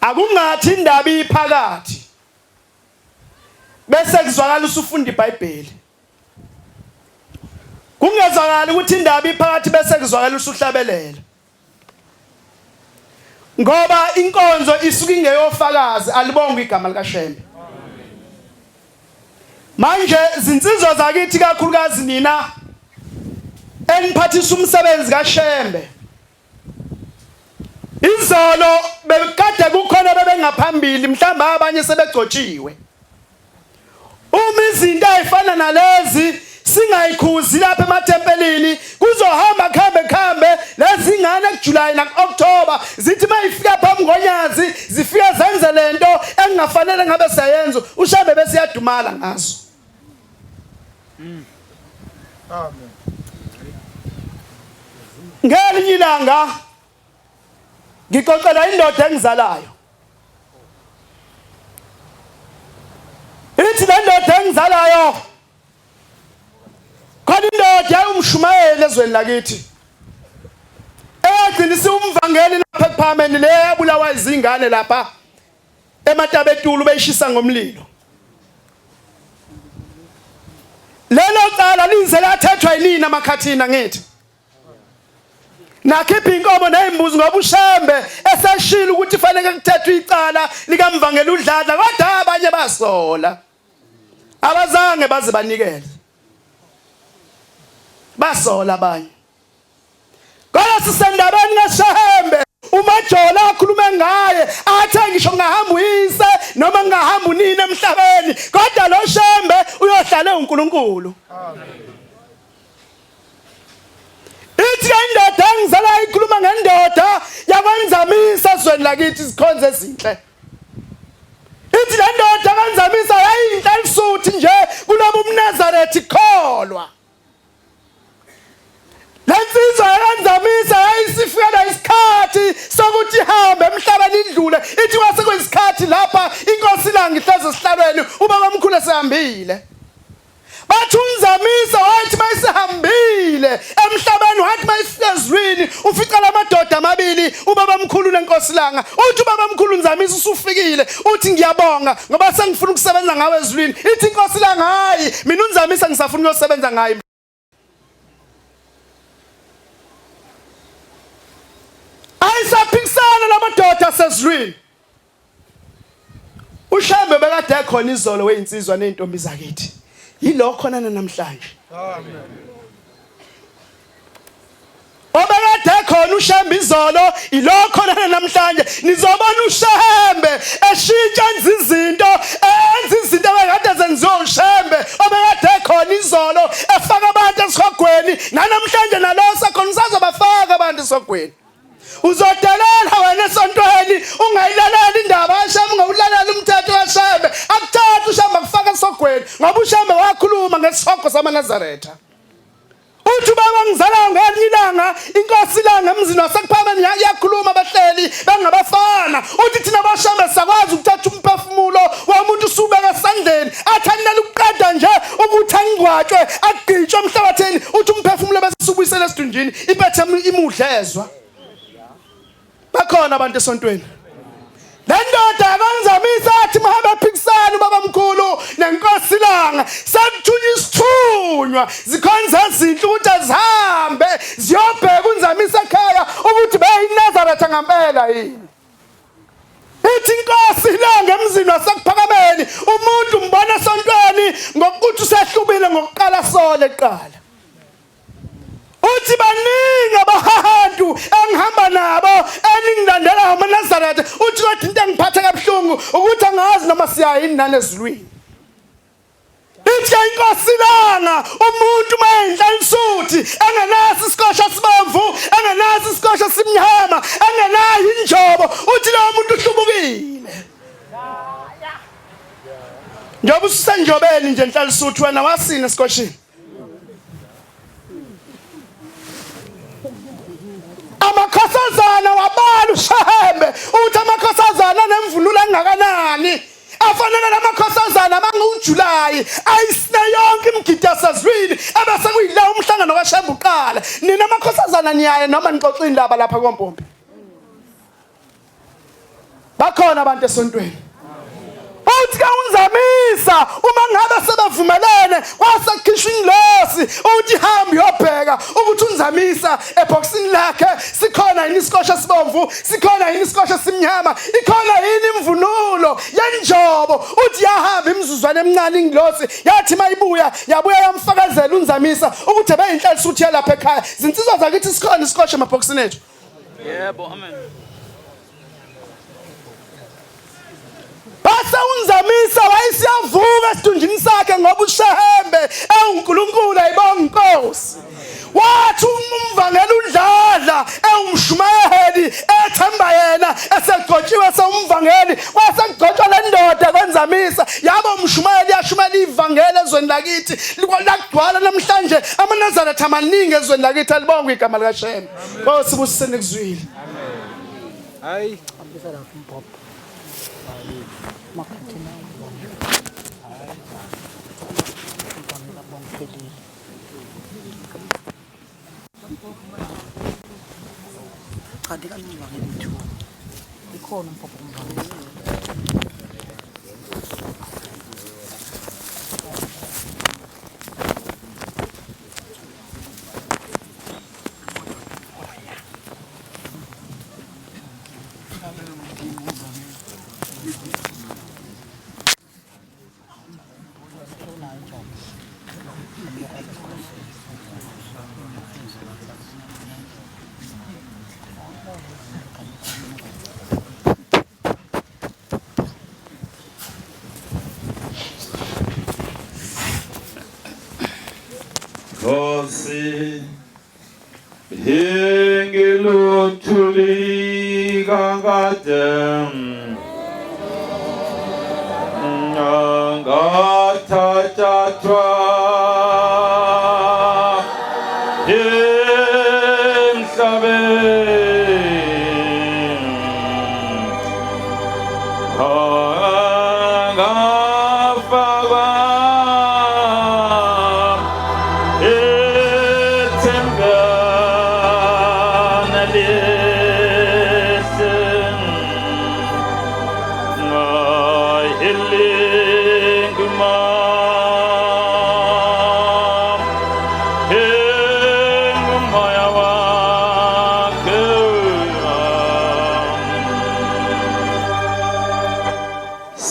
akungathi indaba iphakathi bese kuzwakala usufunda iBhayibheli, kungezwakala ukuthi indaba iphakathi bese kuzwakala usuhlabelela, ngoba inkonzo isuka ingeyofakazi alibonga igama likaShembe. Manje zinsizwa zakithi kakhulukazi nina eniphathisa umsebenzi kaShembe, izolo bekade kukhona bebengaphambili, mhlawumbe abanye sebegcotshiwe. Uma izinto ezifana nalezi singayikhuzi lapha ematempelini, kuzohamba khambe lezi ingane kuJuly nakuOctober zithi mayifika phambi konyazi zifika zenze lento engafanele ngabe sayenza, uShembe bese yadumala ngazo. Amen. Ngelinye ilanga ngixoxela indoda engizalayo, ithi le ndoda engizalayo khona indoda yayumshumayeli ezweni lakithi egcinisa umvangeli lapha ePhalamende le yabulawa izingane lapha eMatabetulu beyishisa ngomlilo. Lelo cala linze lathethwa yini amakhathina ngithi nakhipha inkomo nezimbuzi ngoba uShembe eseshila ukuthi fanele kuthethwe icala likamvangeli uDladla, kodwa abanye basola abazange baze banikele, basola abanye. Kodwa sisendabeni kaShembe uMajola akhulume ngaye athi ngisho ngahamba uyise noma ngahamba unini emhlabeni, kodwa lo Shembe uyohlala uNkulunkulu. Amen. Ithi indoda engizala ikhuluma ngendoda yakwanzamisa ezweni lakithi sikhonze ezinhle. Ithi le ndoda yakwanzamisa yayinhle elisuthi nje kulobu umNazarethi kholwa. Lensizwa yakwanzamisa yayisifikela isikhathi sokuthi ihambe emhlabeni idlule. Ithi kwase kwesikhathi lapha inkosi langa ihleze esihlalweni ubaba omkhulu esehambile. Bathi uNzamisa wathi mayisihambile emhlabeni, wathi mayifika ezweni ufica lamadoda amabili, ubaba omkhulu nenkosi langa. Uthi ubaba omkhulu uNzamisa usufikile, uthi ngiyabonga ngoba sengifuna ukusebenza ngawe ezweni. Ithi inkosi langa hayi mina uNzamisa ngisafuna ukusebenza ngaye. Ayisaphikisana lamadoda asezweni. uShembe bekade ekhona izolo weinsizwa nezintombi zakithi, yilo khona namhlanje. Amen. Obekade khona uShembe izolo ilo khona namhlanje. Nizobona uShembe eshintsha izinto, enza izinto ebekade zenziwa uShembe obekade khona izolo, efaka abantu esihogweni, namhlanje nalowo sakhona usazobafaka abantu esihogweni. Uzodelela wena esontweni ungayilaleli indaba kaShembe, ungawulalela umthetho kaShembe. Akuthatha uShembe akufaka esogweni ngoba uShembe wakhuluma ngesihogo samaNazaretha. Uthi baba ngizala ngelinye ilanga inkosi langa emzini wasePhalamende yakhuluma abahleli bengabafana. Uthi thina baShembe sakwazi ukuthatha umphefumulo womuntu usubeka esandleni, athandela ukuqeda nje ukuthi angigwatshwe agqitshwe emhlabatheni. Uthi umphefumulo bese subuyisela esidunjini iphethe imudlezwa. Bakhona abantu esontweni. Le ndoda yakwanzamisa athi mahambe ephikisana ubaba omkhulu nenkosi langa, sekuthunywa isithunywa zikhonza izinhle ukuthi azihambe ziyobheka uNzamisa ekhaya ukuthi beyiNazaretha ngempela yini. Ithi inkosi langa emzini wasePhalamende umuntu umbona esontweni ngokuthi usehlubile ngokuqala sole eqala. Uthi baningi abantu engihamba nabo eningilandela amaNazaretha. Uthi kodwa into engiphatha kabuhlungu ukuthi angazi noma siya yini nane ezulwini. ithi ke inkosi langa umuntu mayendlalisuthi engenazi isikosha sibomvu engenazi isikosha simnyama engenayo injobo uthi lo muntu uhlubukile njobe usenjobeni nje enhlalisuthi wena wasina esikoshini amakhosazana wabala ushahembe uthi amakhosazana nemvunulo engakanani afanele lamakhosazana manguJulayi ayisina yonke imigidi yasezwini ebese kuyila umhlangano kaShembe uqala nina amakhosazana niyaye noma nixoxa indaba lapha koMpompi bakhona abantu esontweni uthi ka unzamisa uma ngabe sebavumelene kwasekhishwa ingilosi uthi hamba uyobheka ukuthi unzamisa eboxini lakhe sikhona yini isikosha sibomvu sikhona yini isikosha simnyama ikhona yini imvunulo yenjobo uthi yahamba imizuzwana emincane ingilosi yathi mayibuya yabuya yamfakazela unzamisa ukuthi beyinhlalisuthi yalapha ekhaya zinsizwa zakithi sikhona isikosha emabhoxini ethu Yebo, amen. base unzamisa wayesiyavuka esidunjini sakhe ngoba uShahembe enguNkulunkulu ayibonga inkosi wathi umvangela uDladla engumshumayeli ethemba yena esegotshiwe seumvangeli wasegotshwa le ndoda kwenzamisa yabo umshumayeli yashumela ivangeli ezweni lakithi lakugcwala namhlanje amaNazaretha amaningi ezweni lakithi alibonga igama likaShembe Nkosi busisene kuzwile Hayi. Nkosi hingiluthuli kangadem ngathathathwa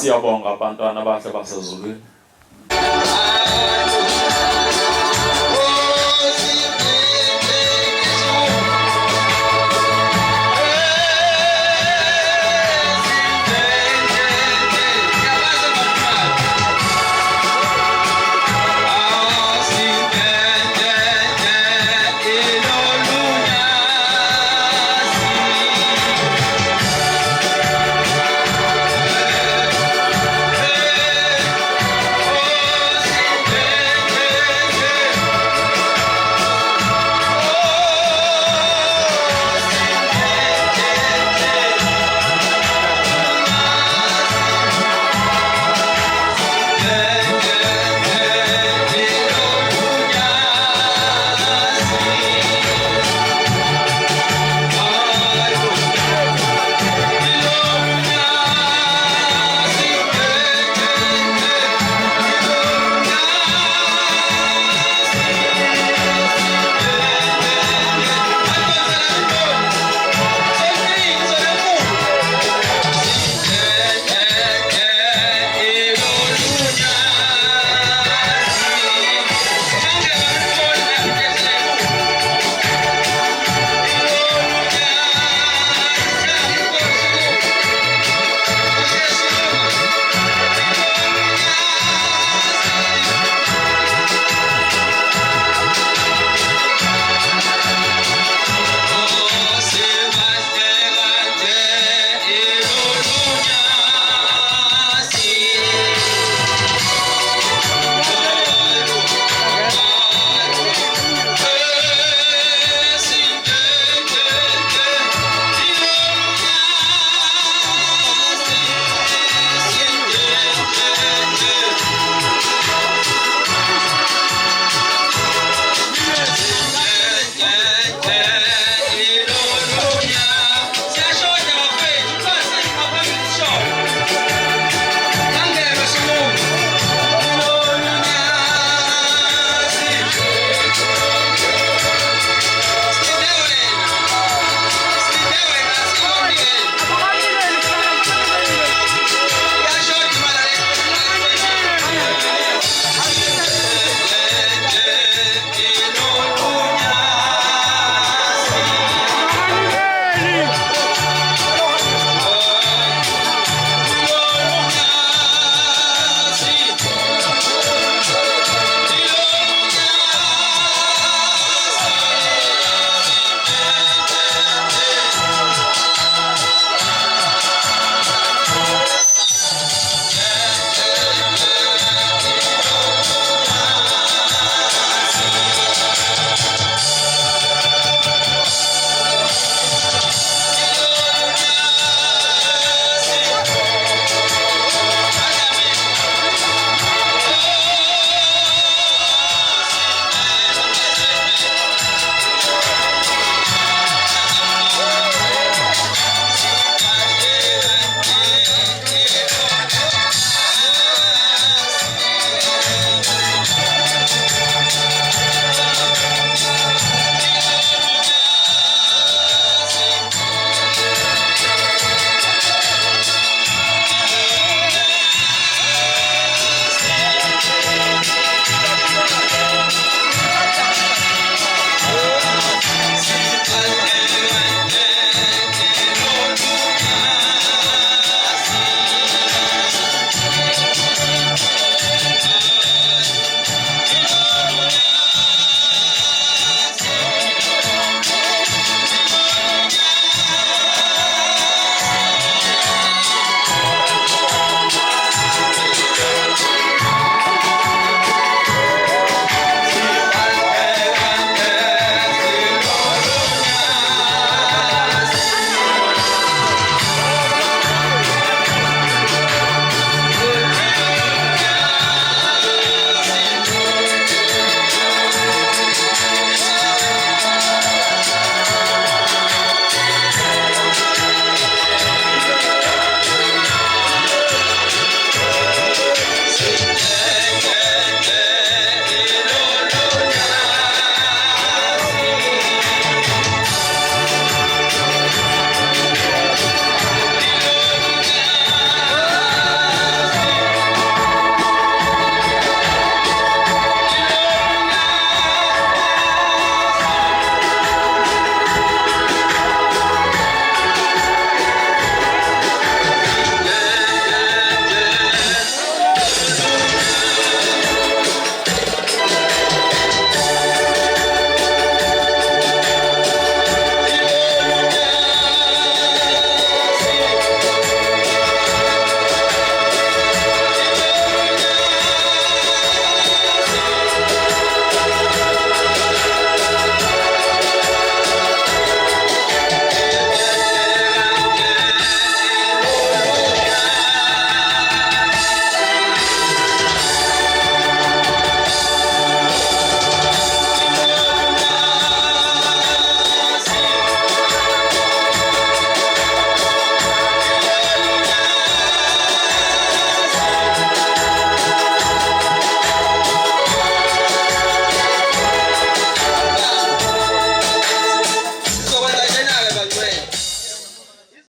Siyabonga abantwana bahle basezulwini